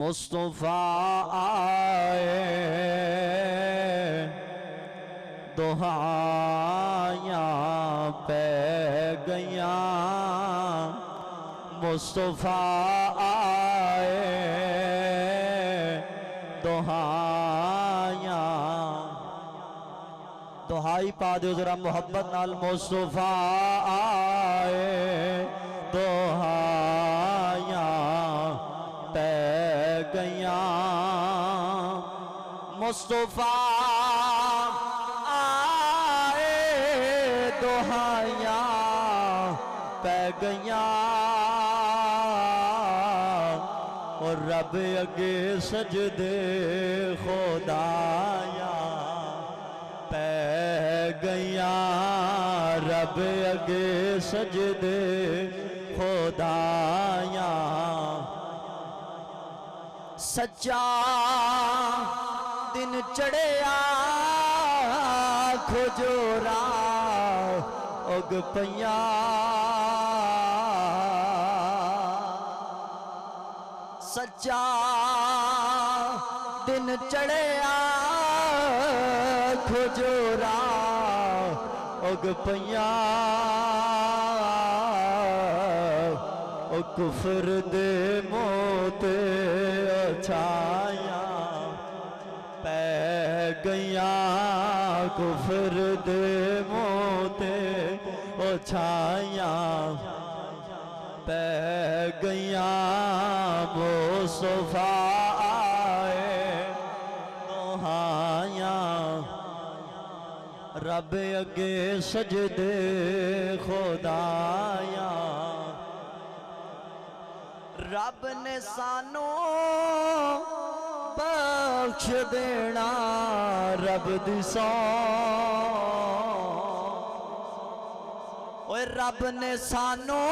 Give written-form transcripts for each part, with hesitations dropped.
مصطفیٰ آئے دہائیاں پہ گیاں، مصطفیٰ آئے دہائیاں، دہائی پا دیو ذرا محبت نال، مصطفیٰ آئے دہائیاں پہ گیاں، مصطفیٰ آئے دہائیاں پہ گیاں، اور رب اگے سجدے خدایاں پہ گیاں، رب اگے سجدے خدایاں، سچا دن چڑھیا کھجورا اگ پیاں، سچا دن چڑھیا کھجورا اگ پیاں، او کفر دے موتے چھایاں پہ گیاں، کفر دے موتے چھایاں پہ گیاں، مصطفیٰ آئے دہائیاں رب اگے سجدے خدایاں، رب نے سانو بخش دینا، رب دی سو رب نے سانو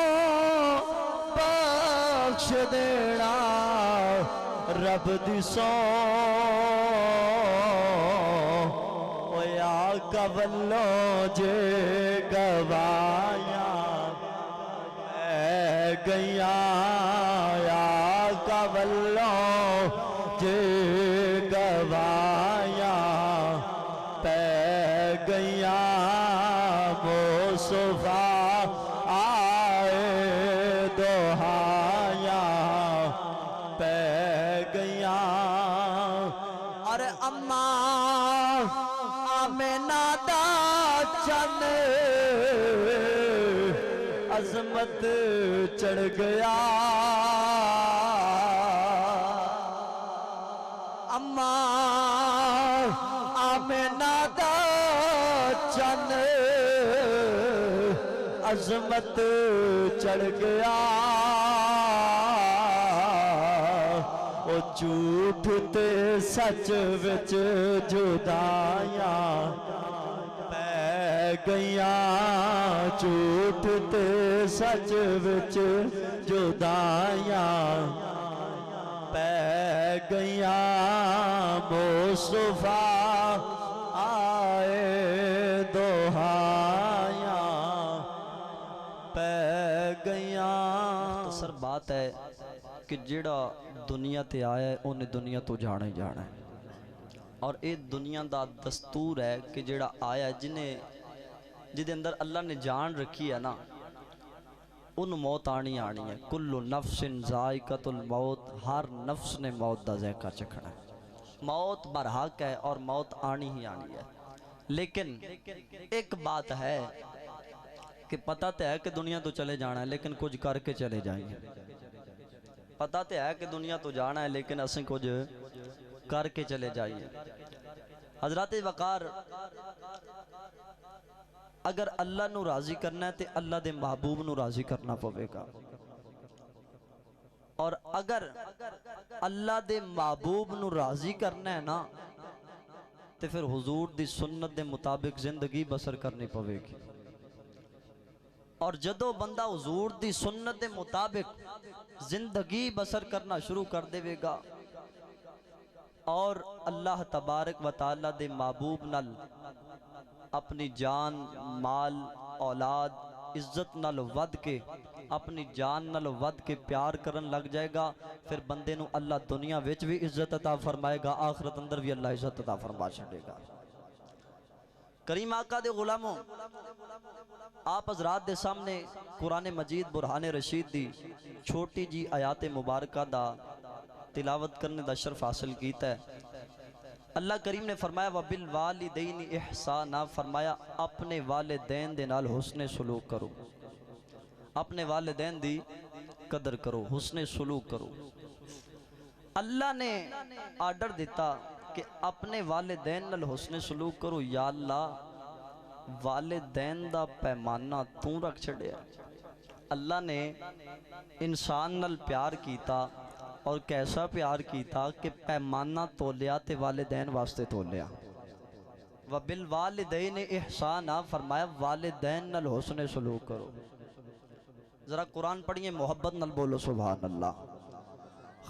بخش دینا، رب دی سو آقا واللو جے گوایا پہ گیاں، آقا واللو جے گوایا پہ گیاں، مصطفیٰ آئے دہائیاں پہ گیاں، اور آمینہ دا چن عظمت چڑھ گیا، آمینہ دا چن عظمت چڑھ گیا، او جھوٹ تے سچ وچ جدائیاں پہ گیاں، جھوٹ تے سچ وچ جدائیاں پہ گیاں، مصطفیٰ آئے دہائیاں پہ گیاں۔ مختصر بات ہے کہ جڑا دنیا تے آیا ہے انہیں دنیا تو جانا ہی جانا ہے، اور اے دنیا دا دستور ہے کہ جڑا آیا ہے جدے اندر اللہ نے جان رکھی ہے نا ان موت آنی آنی ہے، کل نفس ذائقۃ الموت، ہر نفس نے موت دا ذائقہ چکھنا ہے، موت برحق ہے اور موت آنی ہی آنی ہے، لیکن ایک بات ہے کہ پتہ تے ہے کہ دنیا تو چلے جانا ہے لیکن کچھ کر کے چلے جائیں گے، پتہ تے ہے کہ دنیا تو جانا ہے لیکن اسیں کچھ کر کے چلے جائیے۔ حضرات وقار، اگر اللہ نو راضی کرنا ہے تو اللہ دے محبوب نو راضی کرنا پوے گا، اور اگر اللہ دے محبوب نو راضی کرنا ہے نا تو پھر حضور دی سنت دے مطابق زندگی بسر کرنی پوے گی، اور جدو بندہ حضور دی سنت دے مطابق زندگی بسر کرنا شروع کر دے گا اور اللہ تبارک و تعالی دے محبوب نال اپنی جان، مال، اولاد عزت نال ود کے اپنی جان نال ود کے پیار کرن لگ جائے گا، پھر بندے نو اللہ دنیا وچ بھی عزت عطا فرمائے گا، آخرت اندر بھی اللہ عزت عطا فرما چھڑے گا۔ کریم آقا دے غلاموں، آپ حضرات دے سامنے قرآن مجید برہان رشید دی چھوٹی جی آیات مبارکہ دا تلاوت کرنے دا شرف حاصل کیتا ہے۔ اللہ کریم نے فرمایا وَبِالْوَالِدَيْنِ إِحْسَانًا، فرمایا اپنے والدین دے نال حسن سلوک کرو، اپنے والدین دی قدر کرو، حسن سلوک کرو۔ اللہ نے آرڈر دیتا کہ اپنے والدین نال حسن سلوک کرو، یا اللہ والدین دا پیمانہ تو رکھ چھڑیا۔ اللہ نے انسان نال پیار کیتا اور کیسا پیار کیتا کہ پیمانہ تولیا تے والدین واسطے تولیا۔ وَبِالْوَالِدَيْنِ إِحْسَانًا، فرمایا والدین نال حسن سلوک کرو۔ ذرا قرآن پڑھیے، محبت نال بولو سبحان اللہ۔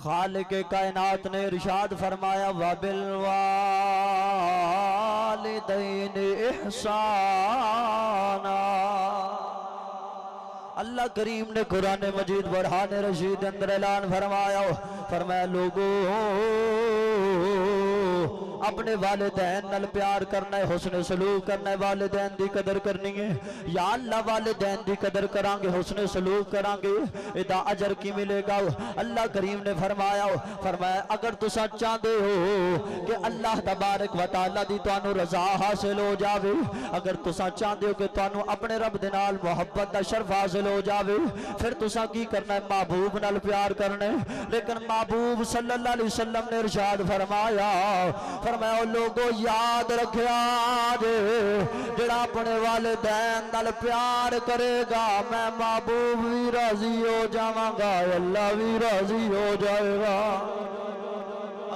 خالق کائنات نے ارشاد فرمایا وَبِالْوَالِدَيْنِ إِحْسَانًا۔ اللہ کریم نے قرآن مجید برہان رشید اندر اعلان فرمایا لوگو اپنے والدین نال پیار کرنا ہے، حسن سلوک کرنا ہے، والدین دی قدر کرنی ہے۔ یا اللہ والدین دی قدر کرانگے، حسن سلوک کرانگے، ادا اجر کی ملے گا۔ اللہ کریم نے فرمایا اگر تسا چاہتے ہو کہ اللہ تبارک و تعالیٰ دی توانو رضا حاصل ہو جاوے، اگر تسا چاہتے ہو کہ توانو اپنے رب دے نال محبت دا شرف حاصل ہو جاوے، پھر تسا کی کرنا ہے؟ محبوب نال پیار کرنا ہے۔ لیکن محبوب صلی اللہ علیہ وسلم نے ارشاد فرمایا لوگو یاد رکھیا جے جڑا اپنے والدین نال پیار کرے گا میں محبوب بھی راضی ہو جاواں گا، اللہ بھی راضی ہو جائے گا۔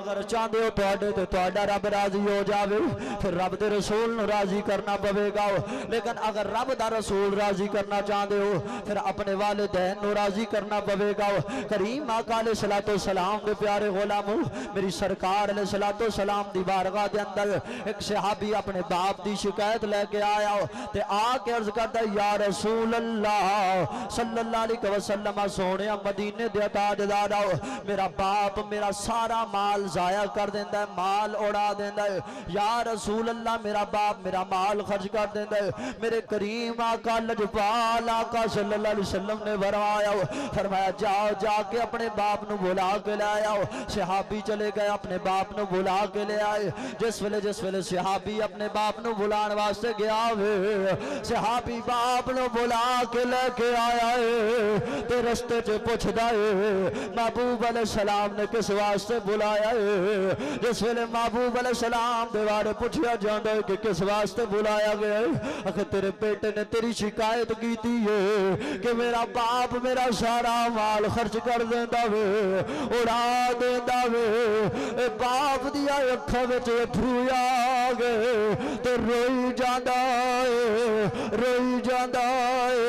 اگر چاہتے ہو تے تہاڈا رب راضی ہو جاوے، پھر رب دے رسول نو راضی کرنا پوے گا۔ لیکن اگر رب دا رسول راضی کرنا چاہتے ہو پھر اپنے والدین نو راضی کرنا پوے گا۔ کریم آقا علیہ الصلوۃ والسلام دے پیارے غلاموں، میری سرکار علیہ الصلوۃ والسلام دی بارگاہ دے اندر ایک صحابی اپنے باپ دی شکایت لے کے آیا تے آ کے عرض کردا یا رسول اللہ صلی اللہ علیہ وسلم، سونیا مدینے دے تاجدار، میرا باپ میرا سارا مال ضائع کر دیندہ ہے، مال اڑا دیندہ ہے۔ یا رسول اللہ میرا باپ میرا مال خرچ کر دیندہ ہے۔ میرے کریم آقا لجپال آقا صلی اللہ علیہ وسلم نے فرمایا جا کے اپنے باپ نو بلا کے لے آیا۔ صحابی چلے گئے اپنے باپ نو بلا کے لے آئے۔ جس ویلے صحابی اپنے باپ نو بلان واسطے گیا ہوئے، صحابی باپ نو بلا کے لے کے آیا ہے تے رستے چ پوچھدا ہے محبوب علیہ السلام نے کس واسطے بلایا ہے؟ جس ویلے محبوب علیہ السلام دے بارے پوچھیا جاندا ہے کہ کس واسطے بلایا گیا ہے؟ اگر تیرے بیٹے نے تیری شکایت کیتی ہے کہ میرا باپ میرا سارا مال خرچ کر دیندا وے، اڑا دیندا وے، اے باپ دیا اکھاں وچ اتھرو آ گئے تے روئی جاندا ہے،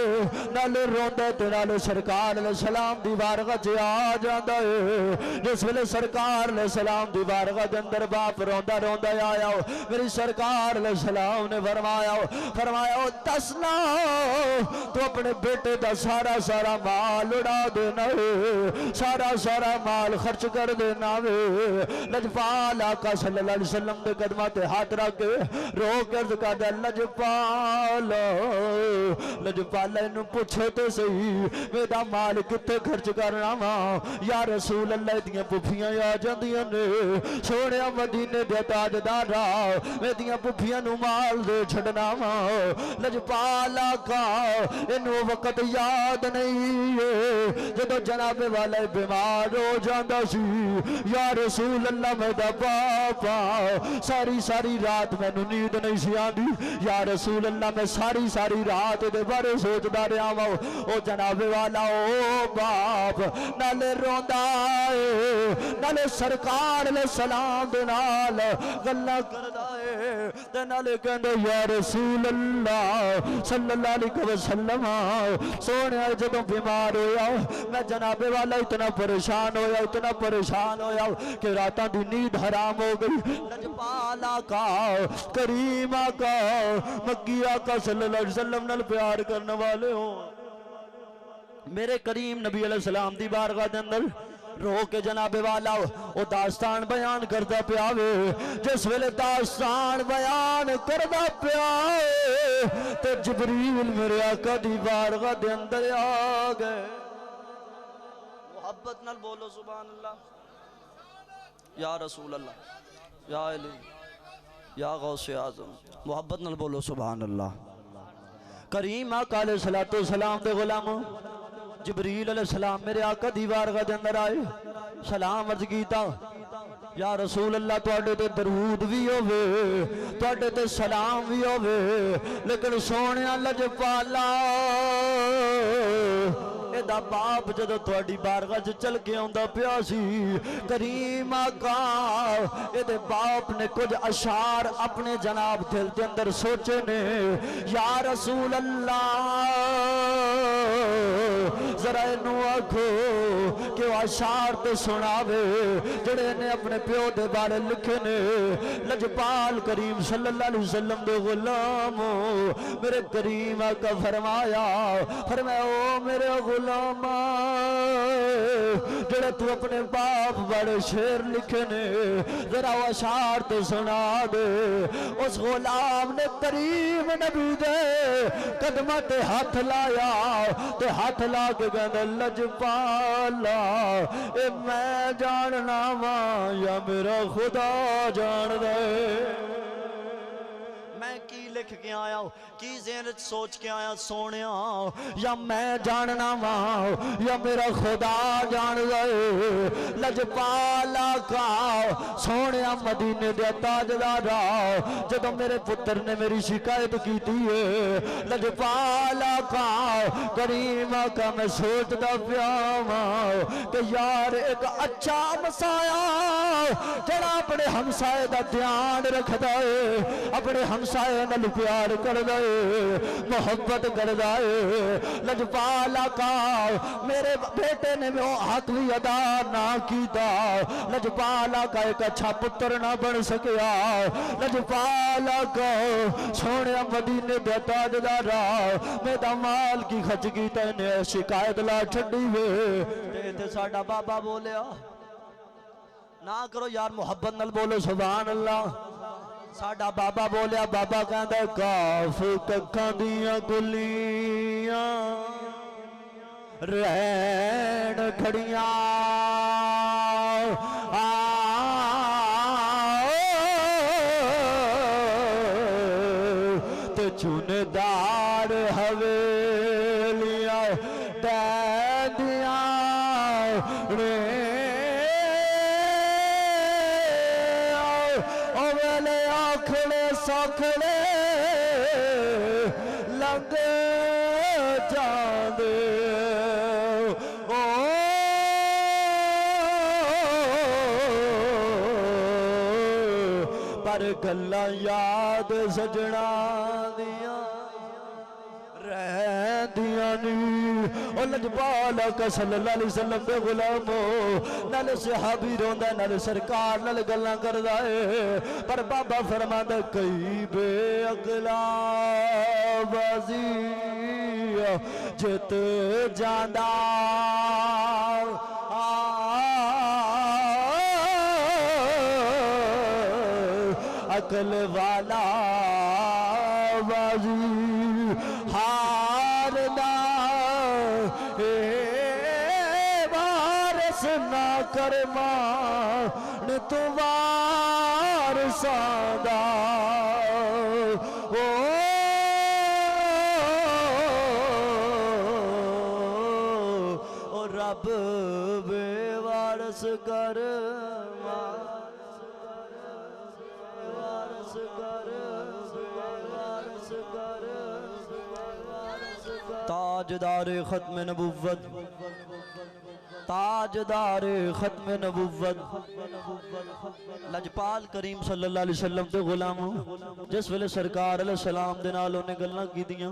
نال روندا تے نال سرکار علیہ السلام دی بارگاہ چ آ جاندا ہے۔ جس ویلے سرکار علیہ السلام دی بارگاہ دے اندر باپ روندا آیا، میری سرکار علیہ السلام نے فرمایا دسنا تو اپنے بیٹے دا سارا مال اڑا دینا ہے، سارا مال خرچ کر دینا ہے۔ لجپال آقا صلی اللہ علیہ وسلم دے قدماں تے ہاتھ رکھ کے رو کے عرض کردا لجپال اینو پوچھے تے صحیح میرا مال کتے خرچ کرنا وا؟ یا رسول اللہ دیاں پھپھیاں آ جاندیاں نے، سونیا مدینے دے تاجدار میدیاں پھپھیاں نو مال دے چھڑنا وا۔ لجپال آقا اینو وقت یاد نہیں ہے جدو جناب والا بیمار ہو جاندا سی۔ یا رسول اللہ میرا باپا ساری رات مینو نیند نہیں سی آندی، یا رسول اللہ میں ساری رات دے بارے سوچدا رہا وا۔ او جناب والا او باپ نالے روندا ہے، نالے سرکار علیہ السلام دے نال گلاں کردا ہے تے نالے کہندا یا رسول اللہ صلی اللہ علیہ وسلم سونیا جدوں بیمار ہویا میں جناب والا اتنا پریشان ہویا کہ راتاں دی نیند حرام حرام ہو گئی لجپال آقا کریم آقا مکی آقا صلی اللہ علیہ وسلم نال پیار کرنے والے ہوں میرے کریم نبی علیہ السلام دی بارگاہ دے اندر رو کے جناب والا او داستان بیان کردا پیا وے جس ویلے داستان بیان کردا پیا تے جبریل میرے آقا دی بارگاہ دے اندر آ گئے محبت نال بولو سبحان اللہ یا رسول اللہ یا علی یا غوث اعظم محبت نال بولو سبحان اللہ کریم آقا علیہ السلام دے غلاموں جبریل علیہ السلام میرے آقا دی بارگاہ دے اندر آئے سلام عرض کیتا یا رسول اللہ تواڈے تے درود بھی ہووے تواڈے تے سلام بھی ہووے لیکن سونیا لجپالا دا باپ جدو تواڈی بارگاہ چ چل کے آندا پیا سی کریم آقا دے باپ نے کچھ اشعار اپنے جناب دل دے اندر سوچے نے یا رسول اللہ ذرا انہوں آکھو کہ وہ اشعار تے سناوے جڑے نے اپنے پیو دے بارے لکھے نے لجپال کریم صلی اللہ علیہ وسلم دے غلاموں میرے کریم آقا فرمایا او میرے غلام جڑے تو اپنے باپ بڑے شیر لکھے نے ذرا وہ اشعار تو سنا دے اس غلام نے کریم نبی دے قدمہ تے ہاتھ لایا تے ہاتھ لا کے کہنے لجپالا اے میں جاننا ماں یا میرا خدا جان دے میں کی لکھ کے آیا ہوں کی ذہن سوچ کے آیا سونیا یا میں جاننا ماں یا میرا خدا جان دے لجپال آقا سونیا مدینے دے تاجدارا جدو میرے پتر نے میری شکایت کی ہے لجپال آقا کریم آقا میں سوچتا پیا ماں کہ یار ایک اچھا مسایا جڑا اپنے ہمسائے دا دھیان رکھ دے اپنے ہمسائے نال پیار کر دے محبت کر دے لجپال آقا میرے بیٹے نے وہ حق بھی ادا نہ کیتا لجپال آقا ایک اچھا پتر نہ بن سکیا لجپال آقا سونے مدینے دے تاجدارا میرا مال کی خرچ کیتا نے شکایت لا چھڈی وے تے ساڈا بابا بولیا نہ کرو یار محبت نال بولو سبحان اللہ ساڈا بابا بولیا بابا کہندا کاف ککھاں دیاں گلیاں رہن کھڑیاں تے چوندار حویلیاں ڈیندیاں سکھڑے لگ جاندے پر گلاں یاد سجنا دیاں رہندیاں نہیں او لجپال آقا صلی اللہ علیہ وسلم دے غلاموں نال صحابی روندا نال سرکار نال گلاں کردا ہے پر بابا فرماندا کئی بے عقلا بازی جت جاندا عقل والا بازی وارث نہ کر مان تو وارثاں دا او رب بے وارث کر تاجدار ختم نبوت تاجدار ختم نبوت لجپال کریم صلی اللہ علیہ وسلم دے غلاموں جس ویلے سرکار علیہ السلام دے نال انہیں گلاں کیتیاں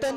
3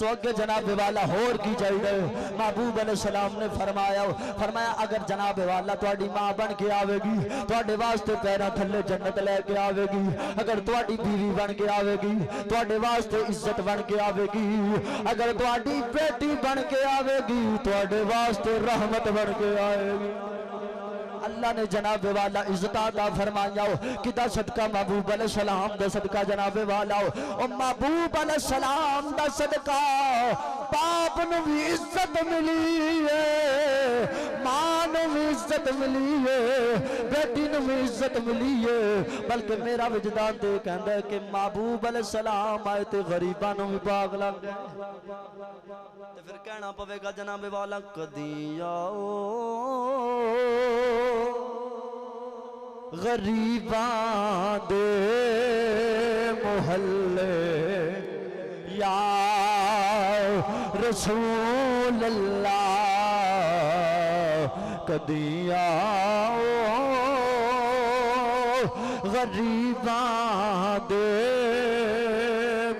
تو اگے جناب والا ہور کی چاہیے محبوب علیہ السلام نے فرمایا اگر جناب والا تواڈی ماں بن کے آوے گی تواڈے واسطے پیراں تھلے جنت لے کے آوے گی اگر تواڈی بیوی بن کے آوے گی تواڈے واسطے عزت بن کے آوے گی اگر تواڈی بیٹی بن کے آوے گی تواڈے واسطے رحمت بن کے آئے گی اللہ نے جناب والا عزت عطا فرمایا کدا صدقہ محبوب علیہ السلام دا صدقہ جناب والا او محبوب علیہ السلام دا صدقہ باپ نو بھی عزت ملی ہے ماں نو بھی عزت ملی ہے بیٹی نو بھی عزت ملی ہے بلکہ میرا وجدان تے کہندا ہے کہ محبوب علیہ السلام آئے تے غریباں نو بھی پاک لگ گئے تے پھر کہنا پوے گا جناب والا کدی آؤ غریباں دے محلے یا رسول اللہ کدی آؤ غریباں دے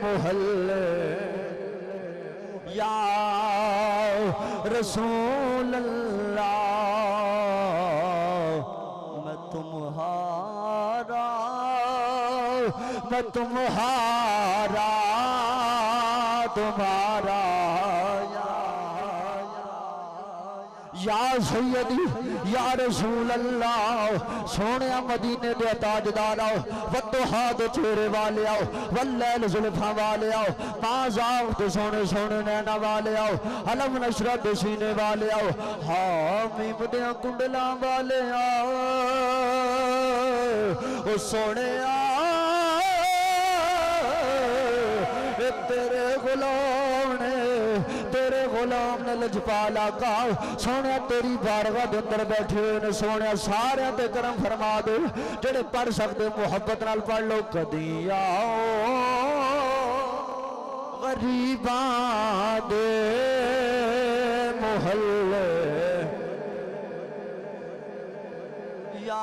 محلے یا رسول اللہ میں تمہارا تمہارا یا سیدی یا رسول اللہ سونے مدینے دے تاجدار آؤ والضحا دے چہرے والے آؤ واللیل زلفاں والے آؤ مازاغ دے سونے سونے نینا والے آؤ علم نشرہ دے سینے والے آؤ حامیم دے کنڈلاں والے آؤ او سونے آؤ تیرے غلام نے لجپالا کا سونے تیری بارگاہ دے اندر بیٹھے ہوئے نے سونے سارے تے کرم فرما دے جڑے پڑھ سکتے محبت نال پڑھ لو کدی آؤ غریباں دے محلے یا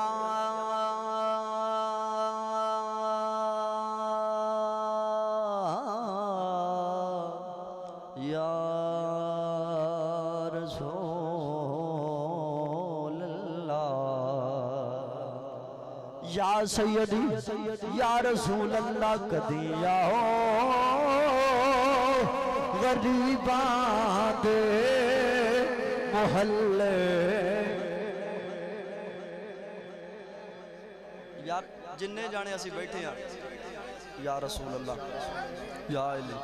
یا سیدی یا رسول اللہ کدی آؤ غریباں دے محلے یار جننے جانے اسی بیٹھے ہیں یا رسول اللہ یا علی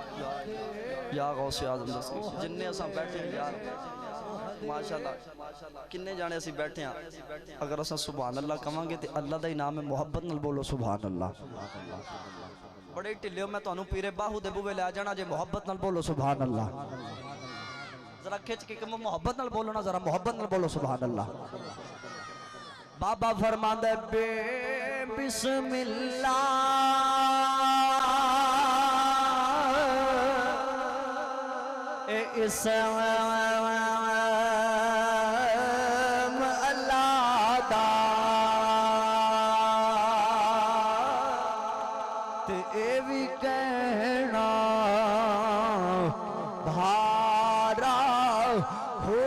یا غوث اعظم جننے اساں بیٹھے ہیں یار ماشاءاللہ کنے جانے اسی بیٹھے ہیں اگر اساں سبحان اللہ کہاں گے تے اللہ دا ہی نام ہے محبت نال بولو سبحان اللہ بڑے ٹھلیو میں تانوں پیرے باہو دے بوے لے جانا جے محبت نال بولو سبحان اللہ ذرا کھچ کے کہ محبت نال بولو نا ذرا محبت نال بولو سبحان اللہ بابا فرماندہ بے بسم اللہ اسم اللہ دا تے اے بھی کہنا بھارا ہو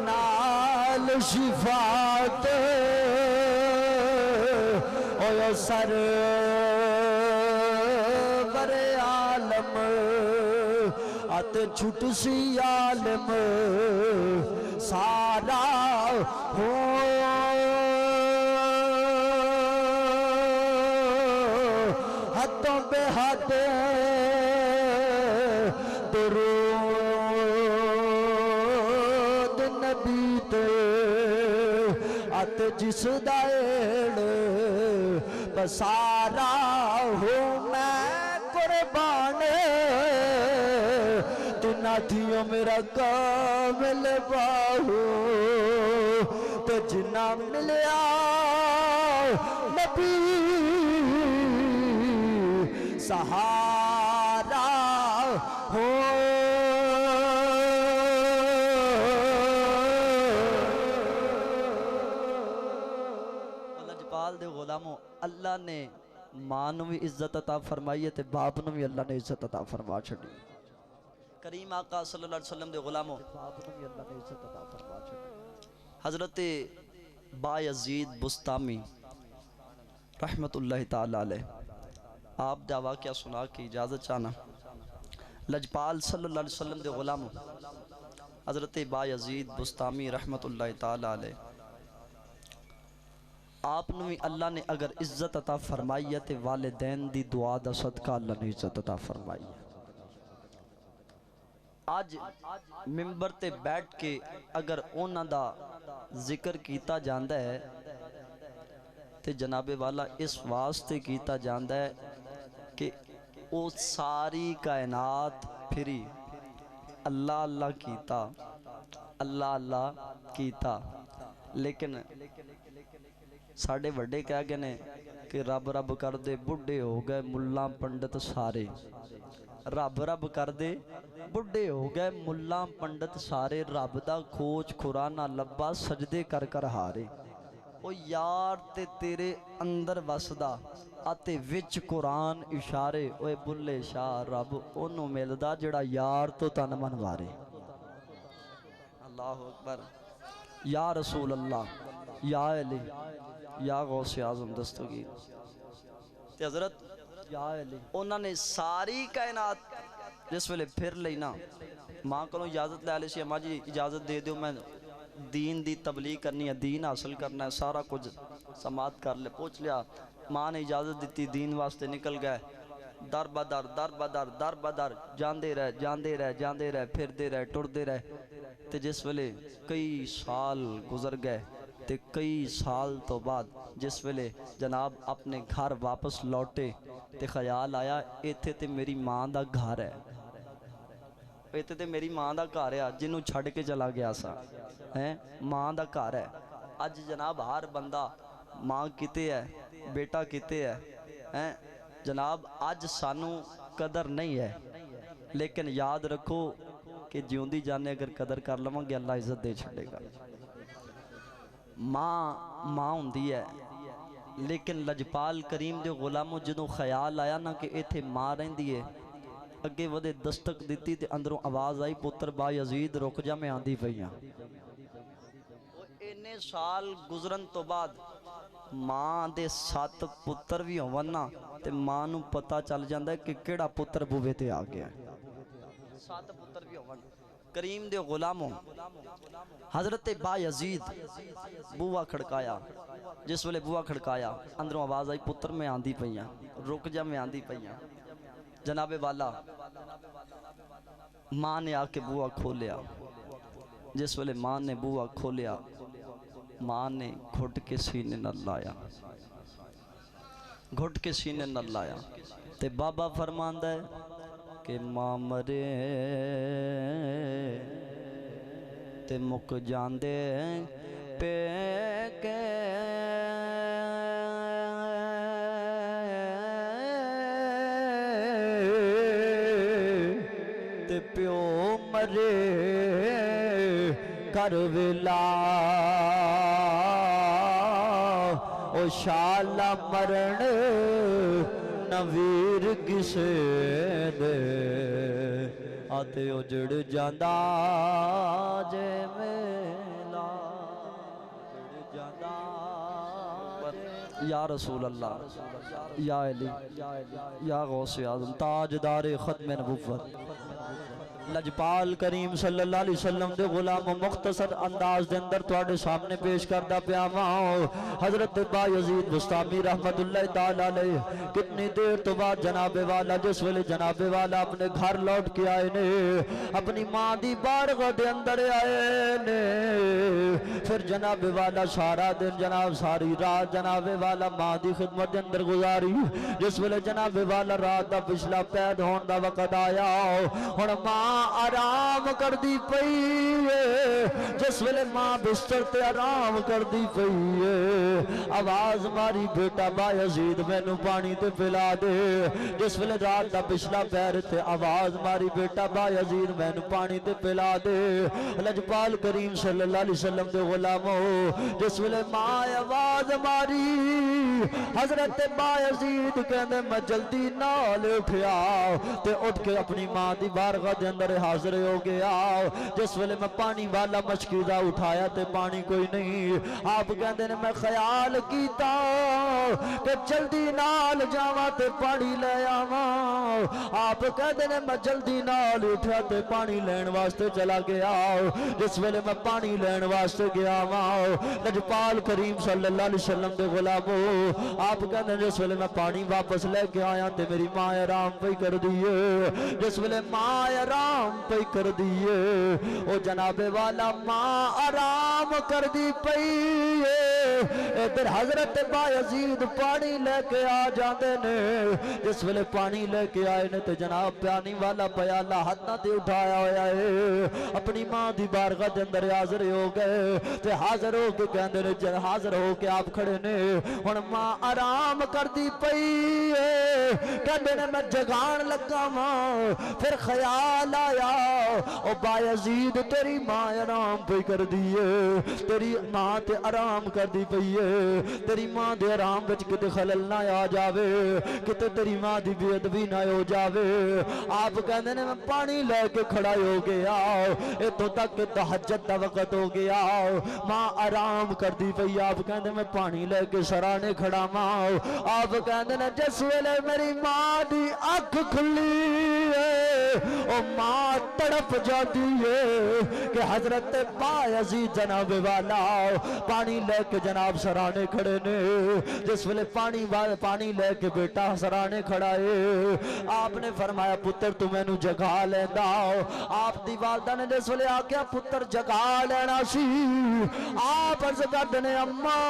نال شفاعت او سر ات چھٹ سی عالم سارا ہو ہاتھوں پہ ہاتھ درود نبی تے ات جس دائڑ بسارا ہو میں قربان تناتھیوں میرا کامل باہو تو جنہ ملیا نبی سہارا ہو لجپال دے غلام غلاموں اللہ نے ماں نو بھی عزت عطا فرمائی ہے تے باپ نو بھی اللہ نے عزت عطا فرما چھڑی کریم آقا صلی اللہ علیہ وسلم دے غلاموں باپ نو بھی اللہ نے عزت عطا فرما چھڑی حضرت با یزید بستامی رحمت اللہ تعالی علیہ آپ دا واقعہ سنا کے اجازت چاہنا لجپال صلی اللہ علیہ وسلم دے غلاموں حضرت با یزید بستامی رحمت اللہ تعالی علیہ آپ نے بھی اللہ نے اگر عزت عطا فرمائی ہے تے والدین دی دعا دا صدقہ اللہ نے عزت عطا فرمائی ہے آج ممبر تے بیٹھ کے اگر اونا دا ذکر کیتا جاندہ ہے تے جناب والا اس واسطے کیتا جاندہ ہے کہ او ساری کائنات پھری اللہ اللہ کیتا اللہ اللہ کیتا لیکن ساڑھے وڈے کہہ گئے نے کہ رب رب کر دے بڑھے ہو گئے ملہ پنڈت سارے رب رب کر دے بڑھے ہو گئے ملہ پنڈت سارے رب دا کھوج کھرانا لبا سجدے کر کر ہارے او یار تے تیرے اندر وسدا آتے وچ قرآن اشارے اوے بلے شاہ رب انہوں ملدا جڑا یار تو تن منوارے اللہ اکبر یا رسول اللہ یا علی یا غوث اعظم دستگیر تے حضرت یا علی انہوں نے ساری کائنات جس ویلے پھر لینا ماں کو اجازت لے لے سی اماں جی اجازت دے دیو میں دین دی تبلیغ کرنی ہے دین حاصل کرنا ہے سارا کچھ سماعت کر لے پوچھ لیا ماں نے اجازت دیتی دین واسطے نکل گئے در بدر در بدر در بدر جاندے رہے جاندے رہے جاندے رہے پھر دے رہے ٹر دے رہے تے جس ویلے کئی سال گزر گئے تے کئی سال تو بعد جس ویلے جناب اپنے گھر واپس لوٹے تے خیال آیا ایتھے تے میری ماں دا گھر ہے ایتھے تے میری ماں دا گھر ہے جنہوں چھڑ کے چلا گیا سا ماں دا گھر ہے اج جناب ہر بندہ ماں کتے ہے بیٹا کتے ہے جناب اج سانو قدر نہیں ہے لیکن یاد رکھو کہ جیوندی جانے اگر قدر کر لوں گے اللہ عزت دے چھڑے گا ماں ہوندی ہے لیکن لجپال کریم دے غلاموں جدوں خیال آیا نا کہ ایتھے ماں رہندی ہے اگے ودے دستک دیتی تے اندروں آواز آئی پتر با یزید رک جا میں آندھی پئیاں انہیں سال گزرن تو بعد ماں دے 7 پتر بھی ہونا تے ماں نو پتہ چل جاندہ ہے کہ کیڑا پتر بوے تے آ گیا ہے 7 پتر بھی ہونا کریم دے غلاموں حضرت با یزید بوا کھڑکایا جس ویلے بوا کھڑکایا اندروں آواز آئی پتر میں آندھی پئیاں رک جا میں آندھی پئیاں جناب والا ماں نے آ کے بوا کھولیا جس ویلے ماں نے بوا کھولیا ماں نے گھٹ کے سینے نہ لایا گھٹ کے سینے نہ لایا تے بابا فرماندہ ہے کہ ماں مرے تے مک جاندے پے کے تے پیو مرے کر ویلا او شالا مرن نویر کسے دے آتے اجڑ جاندہ جے میلا اجڑ جاندہ یا رسول اللہ یا علی یا غوث اعظم تاجدار ختم نبوت لجپال کریم صلی اللہ علیہ وسلم دے غلام مختصر انداز دے اندر تواڈے سامنے پیش کردہ پیاماں حضرت با یزید بستامی رحمت اللہ تعالی علیہ کتنی دیر تو بعد جناب والا جس ویلے جناب والا اپنے گھر لوٹ کے آئے نے اپنی ماں دی بارگاہ دے اندر آئے نے پھر جناب والا سارا دن جناب ساری رات جناب والا ماں دی خدمت دے اندر گزاری جس ویلے جناب والا رات دا پچھلا پید ہون دا وقت آیا ہن ماں آرام کر دی پئی ہے جس ویلے ماں بستر تے آرام کر دی پئی ہے آواز ماری بیٹا بایزید مینوں پانی تے پلا دے جس ویلے رات دا پچھلا پہر تے آواز ماری بیٹا بایزید مینوں پانی تے پلا دے لجپال کریم صلی اللہ علیہ وسلم دے غلامو جس ویلے ماں آواز ماری حضرت بایزید کہندے میں جلدی نال اٹھیا تے اٹھ کے اپنی ماں دی بارگاہ دے اندر حاضر ہو گیا جس ویلے میں پانی والا مشکیزہ اٹھایا تے پانی کوئی نہیں آپ کہندے نے میں خیال کیتا کہ جلدی نال جاواں تے پانی لے آواں آپ کہندے نے میں جلدی نال اٹھیا تے پانی لین واسطے چلا گیا جس ویلے میں پانی لین واسطے گیا واں لجپال کریم صلی اللہ علیہ وسلم دے غلامو آپ کہندے جس ویلے میں پانی واپس لے کے آیا تے میری ماں آرام پئی کر دیئے جس ویلے ماں آرام پئی کر دیئے او جناب والا ماں آرام کر دی پئی ادھر حضرت بایزید پانی لے کے آ جاندے نے جس ویلے پانی لے کے آئے نے تے جناب پانی والا پیالہ ہتھاں تے اٹھایا ہویا ہے اپنی ماں دی بارگاہ دے اندر حاضر ہو گئے تے حاضر ہو کے کہندے نے حاضر ہو کے آپ کھڑے نے ہن ماں آرام کر دی پئی کہندے نے میں جگان لگا ماں پھر خیال آیا او بایزید تیری ماں آرام پئی کر دیئے تیری ماں تے آرام کر دی پئی تیری ماں دے آرام وچ کتے خلل نہ آ جاوے کتے تیری ماں دی بے ادبی نہ ہو جاوے آپ کہندے نے میں پانی لے کے کھڑا ہو گیا اتوں تک کہ تہجد دا وقت ہو گیا ماں آرام کر دی پئی آپ کہندے میں پانی لے کے سرانے کھڑا ماں آپ کہندے نے جس ویلے میری ماں دی اکھ کھلی او ماں تڑپ جاتی ہے کہ حضرت بایزید جناب والا پانی لے کے جناب سرانے کھڑے نے جس ویلے پانی لے کے بیٹا سرانے کھڑا ہے آپ نے فرمایا پتر تو مینوں جگا لیندا آپ دی والدہ نے جس ویلے آکھیا پتر جگا لینا سی آپ عرض کردے نے اماں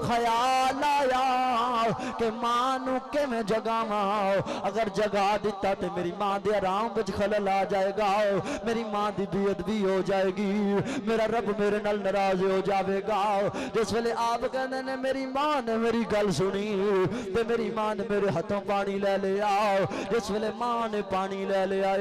خیال آیا کہ ماں نو کیویں جگاواں اگر جگا دیتا تے میری ماں دے آرام وچ خلل آ جائے گا میری ماں دی بے ادبی ہو جائے گی میرا رب میرے نال ناراض ہو جاوے گا جس ویلے آپ کہندے نے میری ماں نے میری گل سنی تے میری ماں نے میرے ہاتھوں پانی لے لیا جس ویلے ماں نے پانی لے لیا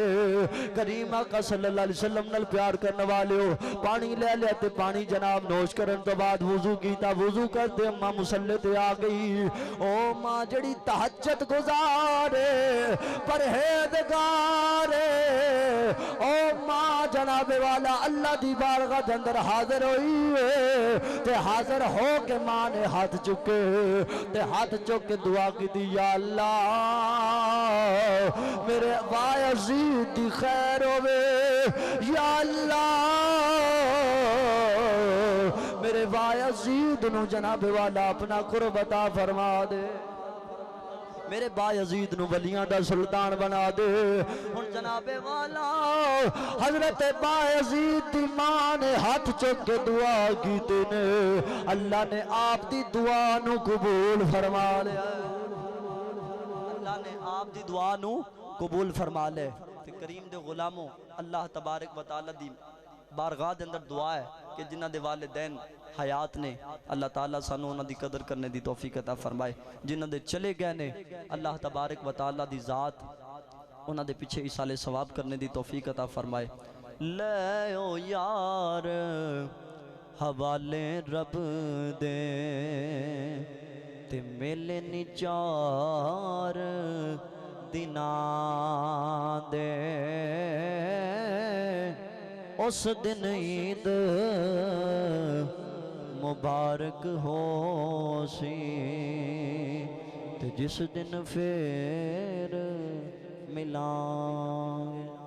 کریم آقا صلی اللہ علیہ وسلم نال پیار کرنے والے پانی لے لیا تے پانی جناب نوش کرن تو بعد وضو کیتا وضو کرتے اماں مصلی تے آ گئی او ماں جڑی تہجد گزارے پرہیزگار او ماں جناب والا اللہ دی بارگاہ دے اندر حاضر ہوئی تے حاضر ہو کے ماں نے ہاتھ چکے تے ہاتھ چک کے دعا کی دی یا اللہ میرے بایزید دی خیر ہوے یا اللہ میرے بایزید نو جناب والا اپنا قرب عطا فرما دے میرے بایزید نو ولیاں دا سلطان بنا دے ہن جناب والا حضرت بایزید دی ماں نے ہاتھ چک کے دعا کیتے نے اللہ نے آپ دی دعا نو قبول فرما لیا اللہ نے آپ دی دعا نو قبول فرما لے تے کریم دے غلاموں اللہ تبارک و تعالی دی بارگاہ دے اندر دعا ہے کہ جنہ دے والدین حیات نے اللہ تعالیٰ سانو انہاں دی قدر کرنے دی توفیق عطا فرمائے جنہ دے چلے گئے نے اللہ تبارک و تعالیٰ دی ذات انہاں دے پیچھے ایصال ثواب کرنے دی توفیق عطا فرمائے لے او یار حوالے رب دے تے میلے نچار دناں دے اس دن عید مبارک ہو سی تے جس دن پھر ملانگے